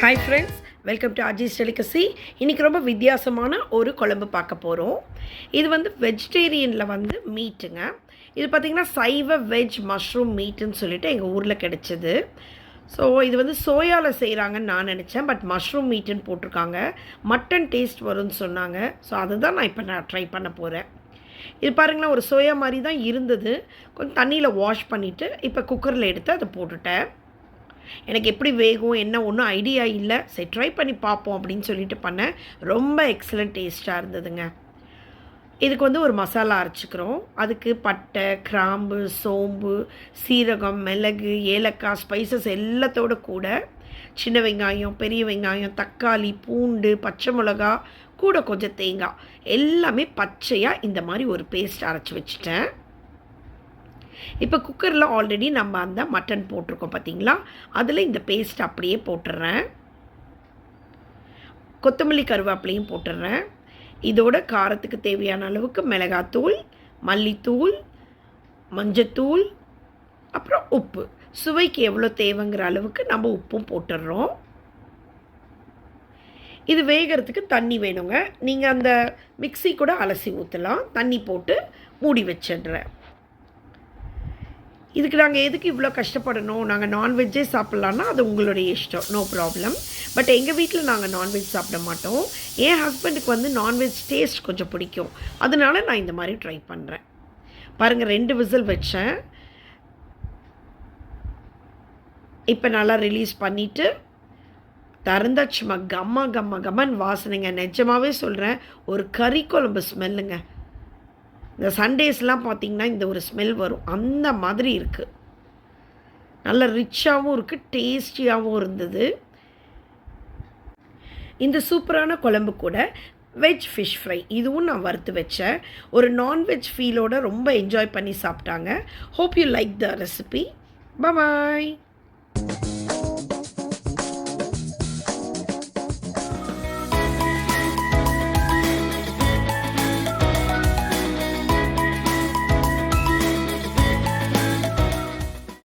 Hi friends, welcome to Aziz delicacy. இன்றைக்கி ரொம்ப வித்தியாசமான ஒரு குழம்பு பார்க்க போகிறோம். இது வந்து வெஜிடேரியனில் வந்து மீட்டுங்க. இது பார்த்திங்கன்னா சைவ வெஜ் மஷ்ரூம் மீட்டுன்னு சொல்லிட்டு எங்கள் ஊரில் கிடச்சிது. ஸோ இது வந்து சோயாவில் செய்கிறாங்கன்னு நான் நினச்சேன். பட் மஷ்ரூம் மீட்டுன்னு போட்டிருக்காங்க. மட்டன் டேஸ்ட் வரும்னு சொன்னாங்க. ஸோ அதுதான் நான் ட்ரை பண்ண போகிறேன். இது பாருங்களேன், ஒரு சோயா மாதிரி தான் இருந்தது. கொஞ்சம் தண்ணியில் வாஷ் பண்ணிவிட்டு இப்போ குக்கரில் எடுத்து அதை போட்டுட்டேன். எனக்கு எப்படி வேகும் என்ன ஒன்றும் ஐடியா இல்லை. சரி ட்ரை பண்ணி பார்ப்போம் அப்படின்னு சொல்லிட்டு பண்ணேன். ரொம்ப எக்ஸலண்ட் டேஸ்ட்டாக இருந்ததுங்க. இதுக்கு வந்து ஒரு மசாலா அரைச்சிக்கிறோம். அதுக்கு பட்டை, கிராம்பு, சோம்பு, சீரகம், மிளகு, ஏலக்காய், ஸ்பைசஸ் எல்லாத்தோட கூட சின்ன வெங்காயம், பெரிய வெங்காயம், தக்காளி, பூண்டு, பச்சை மிளகா, கூட கொஞ்சம் தேங்காய், எல்லாமே பச்சையாக இந்த மாதிரி ஒரு பேஸ்ட் அரைச்சி வச்சுட்டேன். இப்போ குக்கரில் ஆல்ரெடி நம்ம அந்த மட்டன் போட்டிருக்கோம் பார்த்தீங்களா, அதில் இந்த பேஸ்ட் அப்படியே போட்டுடுறேன். கொத்தமல்லி கருவேப்பிலையும் போட்டுடுறேன். இதோட காரத்துக்கு தேவையான அளவுக்கு மிளகாத்தூள், மல்லித்தூள், மஞ்சத்தூள், அப்புறம் உப்பு, சுவைக்கு எவ்வளோ தேவைங்கிற அளவுக்கு நம்ம உப்பும் போட்டுடுறோம். இது வேகிறதுக்கு தண்ணி வேணுங்க. நீங்கள் அந்த மிக்ஸி கூட அலசி ஊற்றலாம். தண்ணி போட்டு மூடி வச்சிடுறேன். இதுக்கு நாங்கள் எதுக்கு இவ்வளோ கஷ்டப்படணும்? நாங்கள் நான்வெஜ்ஜே சாப்பிட்லான்னா அது உங்களுடைய இஷ்டம், நோ ப்ராப்ளம். பட் எங்கள் வீட்டில் நாங்கள் நான்வெஜ் சாப்பிட மாட்டோம். என் ஹஸ்பண்டுக்கு வந்து நான்வெஜ் டேஸ்ட் கொஞ்சம் பிடிக்கும். அதனால நான் இந்த மாதிரி ட்ரை பண்ணுறேன். பாருங்கள், 2 விசில் வச்சேன். இப்போ நல்லா ரிலீஸ் பண்ணிவிட்டு திறந்தாச்சுமா கம்மன் வாசனைங்க. நிஜமாகவே சொல்கிறேன், ஒரு கறி குழம்பு ஸ்மெல்லுங்க. இந்த சண்டேஸ்லாம் பார்த்திங்கன்னா இந்த ஒரு ஸ்மெல் வரும். அந்த மாதிரி இருக்குது. நல்ல ரிச்சாகவும் இருக்குது, டேஸ்டியாகவும் இருந்தது. இந்த சூப்பரான குழம்பு கூட வெஜ் ஃபிஷ் ஃப்ரை இதுவும் நான் வறுத்து வச்சேன். ஒரு நான்வெஜ் ஃபீலோடு ரொம்ப என்ஜாய் பண்ணி சாப்பிட்டாங்க. Hope you like the recipe. Bye.